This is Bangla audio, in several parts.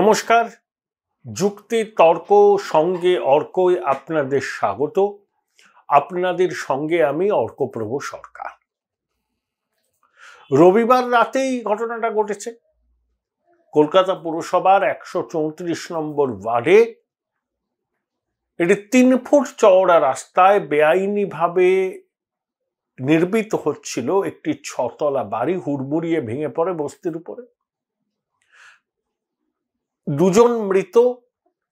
নমস্কার, যুক্তি তর্ক সঙ্গে অর্কই আপনাদের স্বাগত। আপনাদের সঙ্গে আমি অর্কপ্রভ সরকার। রবিবার রাতেই ঘটনাটা ঘটেছে। কলকাতা পুরসভার 134 নম্বর ওয়ার্ডে একটি 3 ফুট চওড়া রাস্তায় বেআইনিভাবে নির্মিত হচ্ছিল একটি 6 তলা বাড়ি হুড়মুড়িয়ে ভেঙে পড়ে বস্তির উপরে। 2 জন মৃত।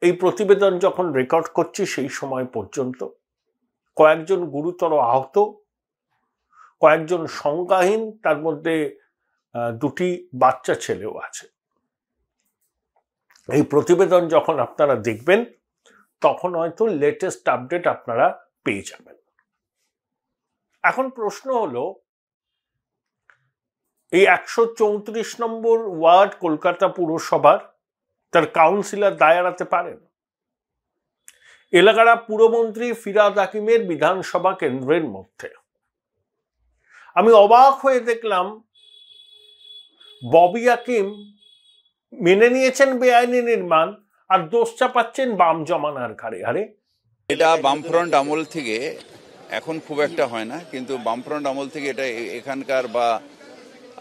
এই প্রতিবেদন যখন রেকর্ড করছি সেই সময় পর্যন্ত কয়েকজন গুরুতর আহত, কয়েকজন সংজ্ঞাহীন, তার মধ্যে 2টি বাচ্চা ছেলেও আছে। এই প্রতিবেদন যখন আপনারা দেখবেন তখন হয়তো লেটেস্ট আপডেট আপনারা পেয়ে যাবেন। এখন প্রশ্ন হলো, এই 134 নম্বর ওয়ার্ড কলকাতা পুরসভার তার কাউন্সিলর দায় এড়াতে পারেন? এলাকাটা পুরমন্ত্রী ফিরহাদ হাকিমের বিধানসভা কেন্দ্রের মধ্যে। আমি অবাক হয়ে দেখলাম ববি হাকিম মেনে নিয়েছেন বেআইনি নির্মাণ আর দোষ চাপাচ্ছেন বাম জমানার ঘাড়ে। আরে এটা বামফ্রন্ট আমল থেকে, এখন খুব একটা হয় না, কিন্তু বামফ্রন্ট আমল থেকে এটা এখানকার বা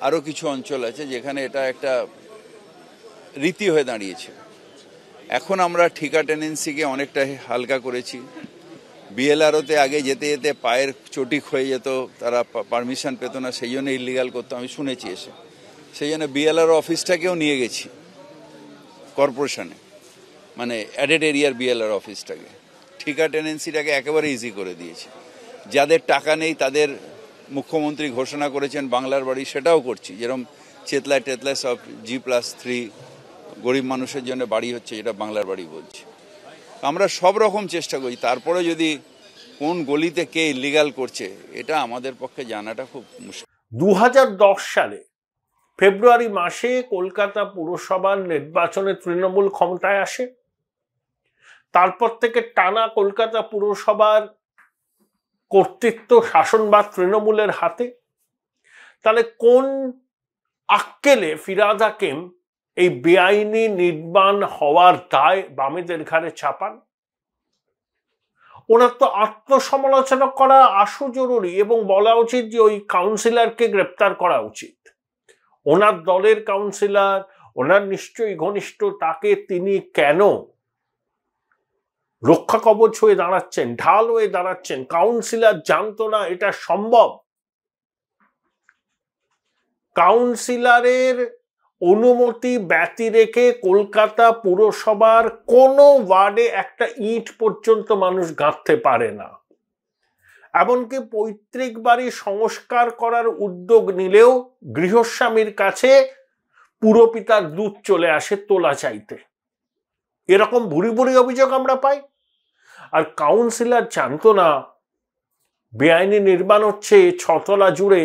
আরো কিছু অঞ্চল আছে যেখানে এটা একটা রীতি হয়ে দাঁড়িয়েছে। এখন আমরা ঠিকা টেনেন্সিকে অনেকটা হালকা করেছি। বিএলআরওতে আগে যেতে যেতে পায়ের চটি ক্ষয়ে যেত, তারা পারমিশন পেত না, সেই জন্য ইলিগাল করতো, আমি শুনেছি এসে। সেই জন্য বিএলআরও অফিসটাকেও নিয়ে গেছি কর্পোরেশনে, মানে অ্যাডেড এরিয়ার বিএলআর অফিসটাকে। ঠিকা টেনেন্সিটাকে একেবারে ইজি করে দিয়েছি। যাদের টাকা নেই তাদের মুখ্যমন্ত্রী ঘোষণা করেছেন বাংলার বাড়ি, সেটাও করছি। যেরকম চেতলায় টেতলায় সব G+3 গরিব মানুষের জন্য বাড়ি হচ্ছে, যেটা বাংলার বাড়ি বলছি। আমরা সব রকম চেষ্টা করি। তারপরে যদি কোন গলিতে কে ইলিগাল করছে এটা আমাদের পক্ষে জানাটা খুব মুশকিল। 2010 সালে ফেব্রুয়ারি মাসে কলকাতা পুরসভার নির্বাচনে তৃণমূল ক্ষমতায় আসে। তারপর থেকে টানা কলকাতা পুরসভার কর্তৃত্ব, শাসনভার তৃণমূলের হাতে। তাহলে কোন আক্কেলে ফিরহাদ হাকিম এই বেআইনি নির্মাণ হওয়ার দায় বামেদের ঘাড়ে চাপান? ওনার তো আত্মসমালোচনা করা আশু জরুরি এবং বলা উচিত যে ওই কাউন্সিলরকে গ্রেপ্তার করা উচিত। ওনার দলের কাউন্সিলর, ওনার নিশ্চয়ই ঘনিষ্ঠ, তাকে তিনি কেন রক্ষা কবচ হয়ে দাঁড়াচ্ছেন, ঢাল হয়ে দাঁড়াচ্ছেন? কাউন্সিলর জানতো না এটা সম্ভব? কাউন্সিলরের অনুমতি ব্যতি রেখে কলকাতা পুরসভার কোনো ওয়ার্ডে একটা ইট পর্যন্ত মানুষ গাঁথতে পারে না। এমনকি পৈতৃক বাড়ি সংস্কার করার উদ্যোগ নিলেও গৃহস্বামীর কাছে পুরপিতার দূত চলে আসে তোলা চাইতে। এরকম ভুরি ভুরি অভিযোগ আমরা পাই। আর কাউন্সিলর জানতো না বেআইনি নির্মাণ হচ্ছে 6 তলা জুড়ে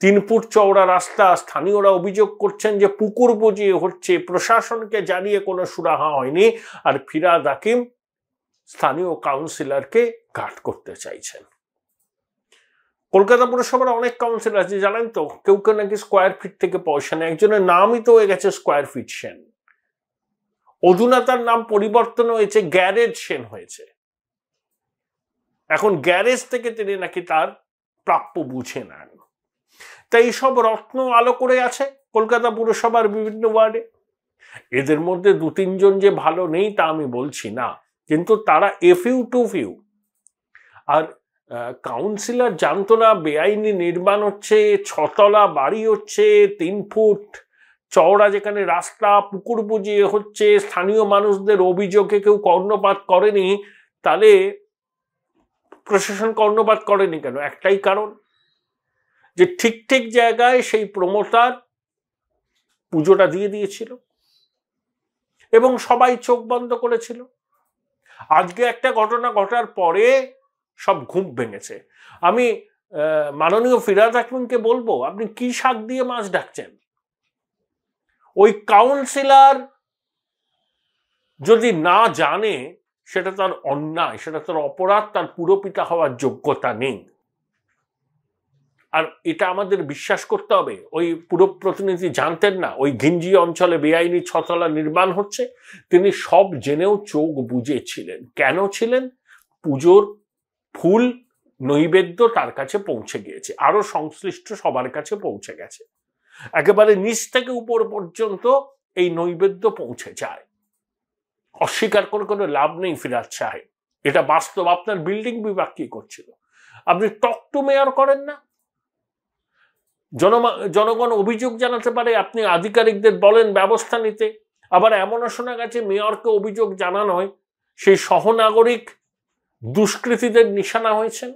3 ফুট চওড়া রাস্তা। স্থানীয়রা অভিযোগ করছেন যে পুকুর বুঝিয়ে হচ্ছে, প্রশাসনকে জানিয়ে কোনো সুরাহা হয়নি। আর ফিরহাদ হাকিম স্থানীয় কাউন্সিলরকে ঘাট করতে চাইছেন। কলকাতা পুরসভার অনেক কাউন্সিলর আছে জানেন তো, কেউ কেউ নাকি স্কোয়ার ফিট থেকে পয়সা নেয়। একজনের নামই তো হয়ে গেছে স্কোয়ার ফিট সেন। অধুনা তার নাম পরিবর্তন হয়েছে, গ্যারেজ সেন হয়েছে। এখন গ্যারেজ থেকে তিনি নাকি তার প্রাপ্য বুঝে নেন। তাই এইসব রত্ন আলো করে আছে কলকাতা পুরসভার বিভিন্ন ওয়ার্ডে। এদের মধ্যে 2-3 জন যে ভালো নেই তা আমি বলছি না, কিন্তু তারা এফিউ টু ফিউ। আর কাউন্সিলর জানতো না বেআইনি নির্মাণ হচ্ছে, 6 তলা বাড়ি হচ্ছে, 3 ফুট চওড়া যেখানে রাস্তা, পুকুর বুঝিয়ে হচ্ছে, স্থানীয় মানুষদের অভিযোগে কেউ কর্ণপাত করেনি। তাহলে প্রশাসন কর্ণপাত করেনি কেন? একটাই কারণ, যে ঠিক ঠিক জায়গায় সেই প্রমোটার পুজোটা দিয়ে দিয়েছিল এবং সবাই চোখ বন্ধ করেছিল। আজকে একটা ঘটনা ঘটার পরে সব ঘুম ভেঙেছে। আমি মাননীয় ফিরহাদ হাকিমকে বলবো, আপনি কি শাক দিয়ে মাছ ডাকছেন? ওই কাউন্সিলর যদি না জানে সেটা তার অন্যায়, সেটা তার অপরাধ, তার পুরপিতা হওয়ার যোগ্যতা নেই। আর এটা আমাদের বিশ্বাস করতে হবে, ওই পুরো প্রতিনিধি জানতেন না ওই ঘিঞ্জি অঞ্চলে বেআইনি ছতলা নির্মাণ হচ্ছে? তিনি সব জেনেও চোখ বুজেছিলেন। কেন ছিলেন? পুজোর ফুল নৈবেদ্য তার কাছে পৌঁছে গিয়েছে, আরো সংশ্লিষ্ট সবার কাছে পৌঁছে গেছে, একেবারে নিচ থেকে উপর পর্যন্ত এই নৈবেদ্য পৌঁছে যায়। অস্বীকার করে কোনো লাভ নেই ফিরাজ সাহেব, এটা বাস্তব। আপনার বিল্ডিং বিভাগ কি করছিল? আপনি টক টু মেয়র করেন না? জনগণ অভিযোগ জানাতে পারে, আপনি আধিকারিকদের বলেন ব্যবস্থা নিতে। আবার এমনও শোনা গেছে মেয়রকে অভিযোগ জানানোয় সেই সহনাগরিক দুষ্কৃতীদের নিশানা হয়েছেন।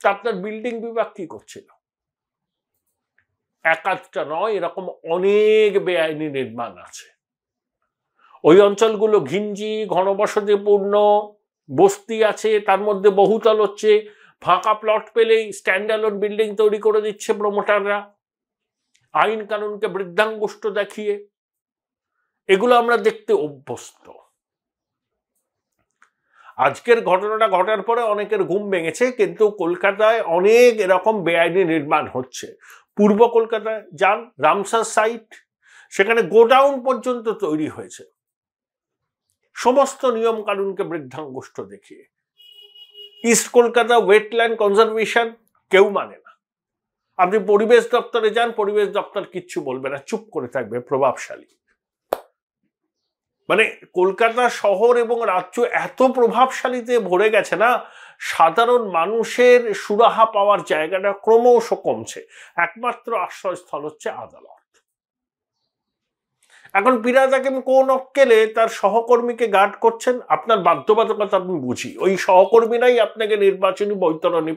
তা আপনার বিল্ডিং বিভাগ কি করছিল? একাধটা নয়, এরকম অনেক বেআইনি নির্মাণ আছে। ওই অঞ্চলগুলো ঘিঞ্জি, ঘনবসতিপূর্ণ বস্তি আছে, তার মধ্যে বহুতল হচ্ছে, ফাঁকা প্লট পেলেই স্ট্যান্ডালোন বিল্ডিং তৈরি করে দিচ্ছে প্রমোটাররা, আইন কানুনকে বৃদ্ধাঙ্গুষ্ঠ দেখিয়ে। এগুলো আমরা দেখতে অভ্যস্ত। আজকের ঘটনাটা ঘটার পরে অনেকের ঘুম ভেঙেছে, কিন্তু কলকাতায় অনেক এরকম বেআইনি নির্মাণ হচ্ছে। পূর্ব কলকাতায় যান, রামসার সাইট, সেখানে গোডাউন পর্যন্ত তৈরি হয়েছে সমস্ত নিয়ম কানুনকে বৃদ্ধাঙ্গুষ্ঠ দেখিয়ে। ইস্ট কলকাতা ওয়েটল্যান্ড কনজারভেশন কেউ মানে না। আপনি পরিবেশ দপ্তরে যান, পরিবেশ দপ্তর কিচ্ছু বলবে না, চুপ করে থাকবে, প্রভাবশালী। মানে কলকাতা শহর এবং রাজ্য এত প্রভাবশালীতে ভরে গেছে না, সাধারণ মানুষের সুরাহা পাওয়ার জায়গাটা ক্রমশ কমছে। একমাত্র আশ্রয়স্থল হচ্ছে আদালত। এখন ফিরাজ হাকিম কোন অক্কেলে তার সহকর্মীকে গার্ড করছেন? আপনার বাধ্যবাধকতা আমি বুঝি, ওই সহকর্মীরাই আপনাকে নির্বাচনী বৈতরণী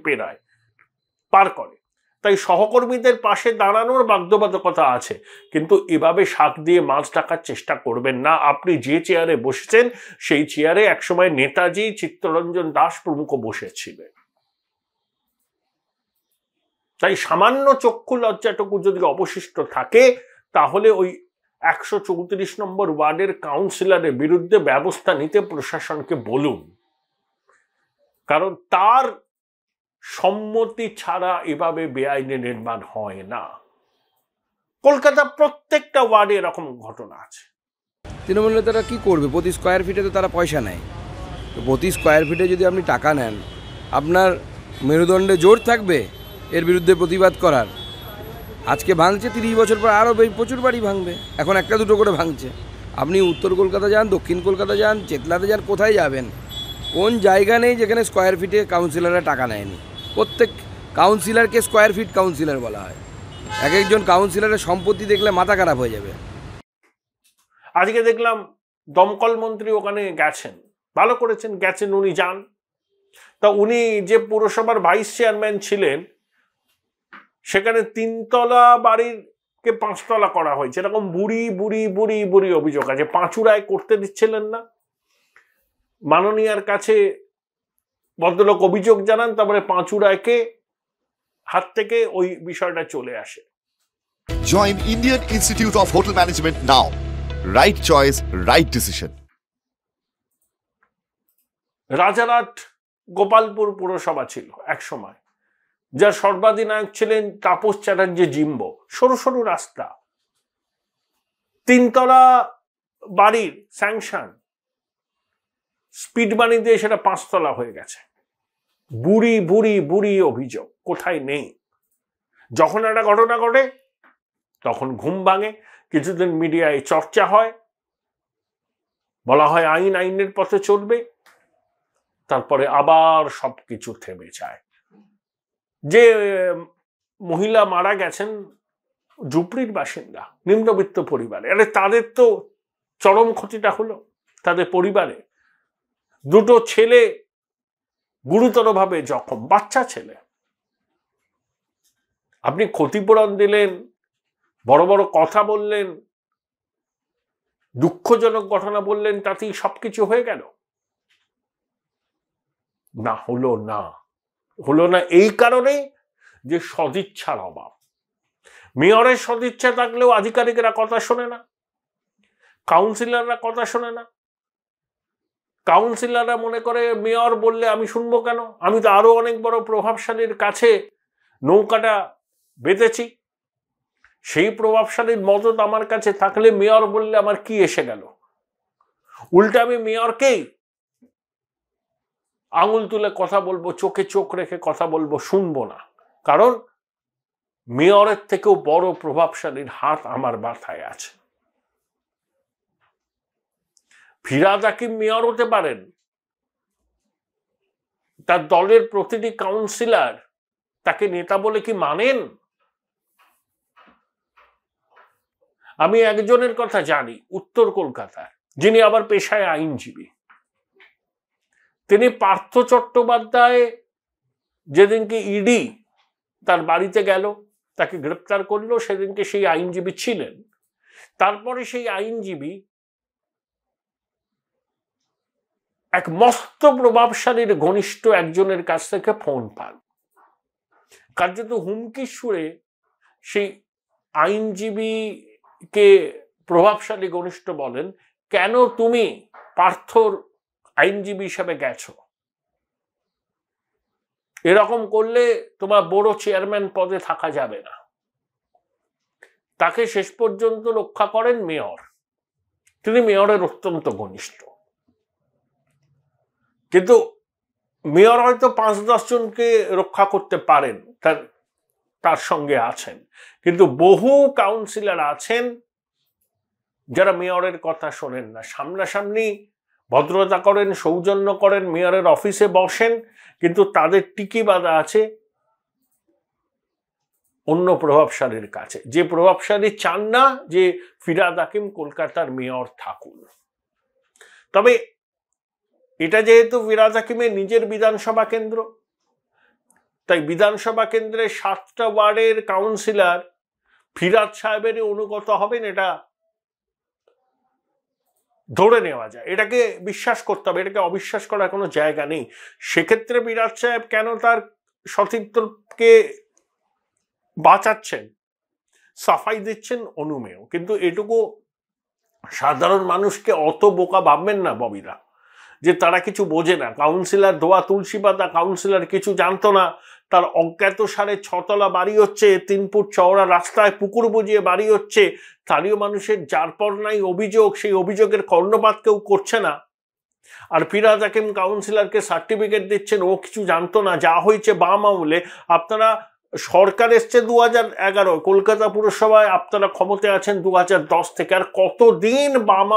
পার করে, তাই সহকর্মীদের পাশে দাঁড়ানোর বাধ্যবাধকতা আছে। কিন্তু এভাবে শাক দিয়ে মাছ ঢাকার চেষ্টা করবেন না। আপনি যে চেয়ারে বসেছেন সেই চেয়ারে একসময় নেতাজি, চিত্তরঞ্জন দাস প্রমুখ বসেছিলেন। তাই সামান্য চক্ষু লজ্জাটুকু যদি অবশিষ্ট থাকে, তাহলে ওই 134 নম্বর ওয়ার্ডের কাউন্সিলরের বিরুদ্ধে ব্যবস্থা নিতে প্রশাসনকে বলুন, কারণ তার সম্মতি ছাড়া এভাবে বেআইনি নির্মাণ হয় না। কলকাতা প্রত্যেকটা ওয়ার্ডে এরকম ঘটনা আছে। তৃণমূল নেতারা কি করবে? প্রতি স্কোয়ার ফিটে তো তারা পয়সা নেয়। তো প্রতি স্কোয়ার ফিটে যদি আপনি টাকা নেন, আপনার মেরুদণ্ডে জোর থাকবে এর বিরুদ্ধে প্রতিবাদ করার। আজকে ভাঙছে, 30 বছর পর আরও প্রচুর বাড়ি ভাঙবে। এখন একটা দুটো করে ভাঙছে। আপনি উত্তর কলকাতা যান, দক্ষিণ কলকাতা যান, চেতলাতে যান, কোথায় যাবেন? কোন জায়গা নেই যেখানে স্কোয়ার ফিটে কাউন্সিলররা টাকা নেয়নি? প্রত্যেক কাউন্সিলরকে স্কোয়ার ফিট কাউন্সিলর বলা হয়। এক একজন কাউন্সিলরের সম্পত্তি দেখলে মাথা খারাপ হয়ে যাবে। আজকে দেখলাম দমকল মন্ত্রী ওখানে গেছেন, ভালো করেছেন, গেছেন, উনি যান। তা উনি যে পুরসভার ভাইস চেয়ারম্যান ছিলেন, সেখানে 3 তলা বাড়িকে 5 তলা করা হয়েছে, এরকম বুড়ি বুড়ি বুড়ি বুড়ি অভিযোগ আছে। পাঁচুড়ায় করতে দিচ্ছিলেন না, মাননীয়ার কাছে ভদ্রলোক অভিযোগ জানান, তারপরে পাঁচুড়ায়কে হাত থেকে ওই বিষয়টা চলে আসে। Join Indian Institute of Hotel Management now. Right choice, right decision. Rajarhat Gopalpur পুরসভা ছিল এক সময়, যার সর্বাধিনায়ক ছিলেন তাপস চ্যাটার্জি জিম্বো। সরু সরু রাস্তা, 3 তলা বাড়ির স্যাংশন, স্পিড মানি দিয়ে সেটা 5 তলা হয়ে গেছে। বুড়ি বুড়ি বুড়ি অভিযোগ কোথায় নেই। যখন একটা ঘটনা ঘটে তখন ঘুম ভাঙে, কিছুদিন মিডিয়ায় চর্চা হয়, বলা হয় আইনের পথে চলবে, তারপরে আবার সবকিছু থেমে যায়। যে মহিলা মারা গেছেন ঝুপড়ির বাসিন্দা, নিম্নবিত্ত পরিবারে, আরে তাদের তো চরম ক্ষতিটা হলো। তাদের পরিবারে 2 ছেলে গুরুতরভাবে জখম, বাচ্চা ছেলে। আপনি ক্ষতিপূরণ দিলেন, বড় বড় কথা বললেন, দুঃখজনক ঘটনা বললেন, তাতেই সবকিছু হয়ে গেল? না, হলো না এই কারণেই যে সদিচ্ছার অভাব। মেয়রের সদিচ্ছা থাকলেও আধিকারিকরা কথা শোনে না, কাউন্সিলররা কথা শোনে না। কাউন্সিলররা মনে করে মেয়র বললে আমি শুনবো কেন, আমি তো আরো অনেক বড় প্রভাবশালীর কাছে নৌকাটা বেঁধেছি, সেই প্রভাবশালীর মদত আমার কাছে থাকলে মেয়র বললে আমার কি এসে গেল? উল্টে আমি মেয়রকেই আঙুল তুলে কথা বলবো, চোখে চোখ রেখে কথা বলবো, শুনবো না। কারণ মেয়রের থেকেও বড় প্রভাবশালীর হাত আমার মাথায় আছে। ফিরহাদ হাকিম মেয়র হতে পারেন, তার দলের প্রতিটি কাউন্সিলর তাকে নেতা বলে কি মানেন? আমি একজনের কথা জানি উত্তর কলকাতার, যিনি আবার পেশায় আইনজীবী। তিনি পার্থ চট্টোপাধ্যায় যেদিনকে ইডি তার বাড়িতে গেল, তাকে গ্রেপ্তার করলো, সেদিনকে সেই আইনজীবী ছিলেন। তারপরে সেই আইনজীবী এক মস্ত প্রভাবশালীর ঘনিষ্ঠ একজনের কাছ থেকে ফোন পান, কার্যত হুমকির সুরে সেই আইনজীবীকে প্রভাবশালী ঘনিষ্ঠ বলেন, কেন তুমি পার্থর আইনজীবী হিসাবে গেছো? এরকম করলে তোমার বড় চেয়ারম্যান পদে থাকা যাবে না। তাকে শেষ পর্যন্ত রক্ষা করেন মেয়র। তিনি মেয়রের অত্যন্ত ঘনিষ্ঠ, কিন্তু মেয়র হয়তো 5-10 জনকে রক্ষা করতে পারেন, তার সঙ্গে আছেন, কিন্তু বহু কাউন্সিলর আছেন যারা মেয়রের কথা শোনেন না। সামনাসামনি ভদ্রতা করেন, সৌজন্য করেন, মেয়রের অফিসে বসেন, কিন্তু তাদের টিকি বাঁধা আছে অন্য প্রভাবশালীর কাছে, যে প্রভাবশালী চান না যে ফিরহাদ হাকিম কলকাতার মেয়র থাকুন। তবে এটা যেহেতু ফিরহাদ হাকিমের নিজের বিধানসভা কেন্দ্র, তাই বিধানসভা কেন্দ্রের 7টা ওয়ার্ডের কাউন্সিলর ফিরহাদ সাহেবের অনুগত হবেন, এটা ধরে নেওয়া যায়। এটাকে বিশ্বাস করতে হবে, এটাকে অবিশ্বাস করার কোনো জায়গা নেই। সেক্ষেত্রে ফিরহাদ সাহেব কেন তার সতীর্থকে বাঁচাচ্ছেন, সাফাই দিচ্ছেন, অনুমেয়। কিন্তু এটুকু সাধারণ মানুষকে অত বোকা ভাববেন না ববিরা, যে তারা কিছু বোঝে না। কাউন্সিলর ধোয়া তুলসী পাতা, কাউন্সিলর কিছু জানতো না, তার অজ্ঞাত সারে 6তলা বাড়ি হচ্ছে, 3 ফুট চওড়া রাস্তায় পুকুর বুঝিয়ে বাড়ি হচ্ছে, স্থানীয় মানুষের যার পর নাই অভিযোগ, সেই অভিযোগের কর্ণপাত কেউ করছে না। আর ফিরহাদ হাকিম কাউন্সিলরকে সার্টিফিকেট দিচ্ছেন, ও কিছু জানতো না, যা হয়েছে বাম আমলে। আপনারা সরকার এসছে 2011, কলকাতা পুরসভায় আপনারা ক্ষমতায় আছেন 2010 থেকে, আর কতদিন বাম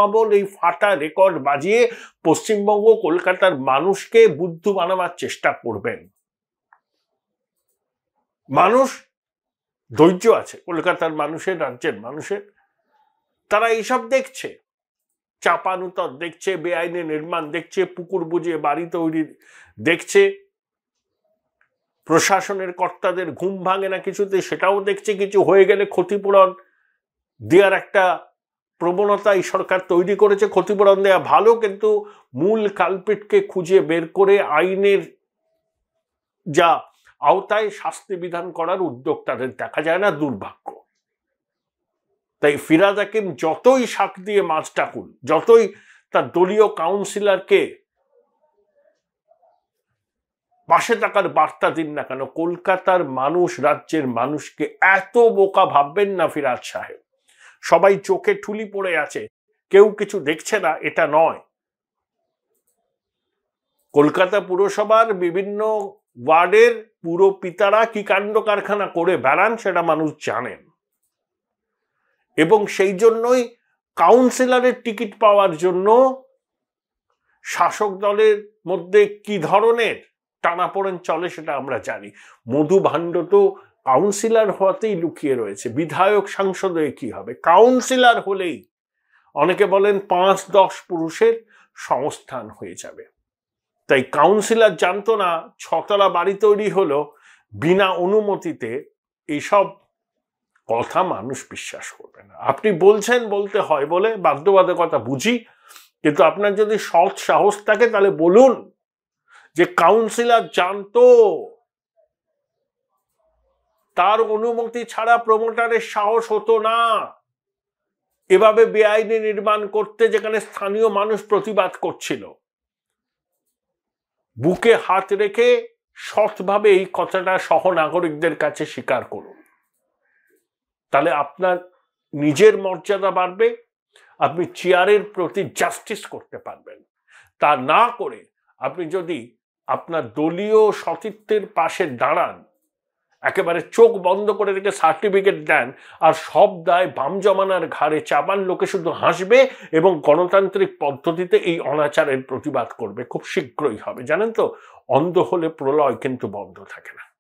আমল এই ফাটা রেকর্ড বাজিয়ে পশ্চিমবঙ্গ কলকাতার মানুষকে বুদ্ধু বানাবার চেষ্টা করবেন? মানুষ ধৈর্য আছে, কলকাতার মানুষের, রাজ্যের মানুষের, তারা এইসব দেখছে, চাপানুতর দেখছে, বেআইনি নির্মাণ দেখছে, পুকুর বুঝিয়ে বাড়ি তৈরি দেখছে, প্রশাসনের কর্তাদের ঘুম ভাঙে না কিছুতে, সেটাও দেখছে। কিছু হয়ে গেলে ক্ষতিপূরণ দেওয়ার একটা প্রবণতা এই সরকার তৈরি করেছে। ক্ষতিপূরণ দেওয়া ভালো, কিন্তু মূল কালপিটকে খুঁজে বের করে আইনের যা আওতায় শাস্তি বিধান করার উদ্যোগ তাদের দেখা যায় না, দুর্ভাগ্য। তাই ফিরহাদ হাকিম যতই শাক দিয়ে মাছ ডাকুন, যতই তার দলীয় কাউন্সিলরকে পাশে থাকার বার্তা দিন না কেন, কলকাতার মানুষ, রাজ্যের মানুষকে এত বোকা ভাববেন না ফিরহাদ সাহেব। সবাই চোখে ঠুলি পড়ে আছে, কেউ কিছু দেখছে না, এটা নয়। কলকাতা পুরসভার বিভিন্ন ওয়ার্ডের পুরপিতারা কি কাণ্ড কারখানা করে বেড়ান সেটা মানুষ জানেন, এবং সেই জন্যই কাউন্সিলরের টিকিট পাওয়ার জন্য শাসক দলের মধ্যে কি ধরনের টানাপোড়েন চলে সেটা আমরা জানি। মধু ভাণ্ড তো কাউন্সিলর হওয়াতেই লুকিয়ে রয়েছে, বিধায়ক সাংসদ হয়ে কি হবে? কাউন্সিলর হলেই অনেকে বলেন 5-10 পুরুষের সংস্থান হয়ে যাবে। তাই কাউন্সিলর জানতো না 6তলা বাড়ি তৈরি হলো বিনা অনুমতিতে, এইসব কথা মানুষ বিশ্বাস করবে না। আপনি বলছেন বলতে হয় বলে বাধ্যবাধকতা বুঝি, কিন্তু আপনার যদি সৎ সাহস থাকে তাহলে বলুন যে কাউন্সিলর জানতো, তার অনুমতি ছাড়া প্রমোটারের সাহস হতো না এভাবে বেআইনি নির্মাণ করতে, যেখানে স্থানীয় মানুষ প্রতিবাদ করছিল। বুকে হাত রেখে সৎভাবে এই কথাটা সহনাগরিকদের কাছে স্বীকার করুন। তাহলে আপনার নিজের মর্যাদা বাড়বে, আপনি চেয়ারের প্রতি জাস্টিস করতে পারবেন। তা না করে আপনি যদি আপনার দলীয় সতীর্থের পাশে দাঁড়ান, একেবারে চোখ বন্ধ করে রেখে সার্টিফিকেট দেন, আর সব দায় বাম জমানার ঘাড়ে চাপান, লোকে শুধু হাসবে এবং গণতান্ত্রিক পদ্ধতিতে এই অনাচারের প্রতিবাদ করবে। খুব শীঘ্রই হবে। জানেন তো, অন্ধ হলে প্রলয় কিন্তু বন্ধ থাকে না।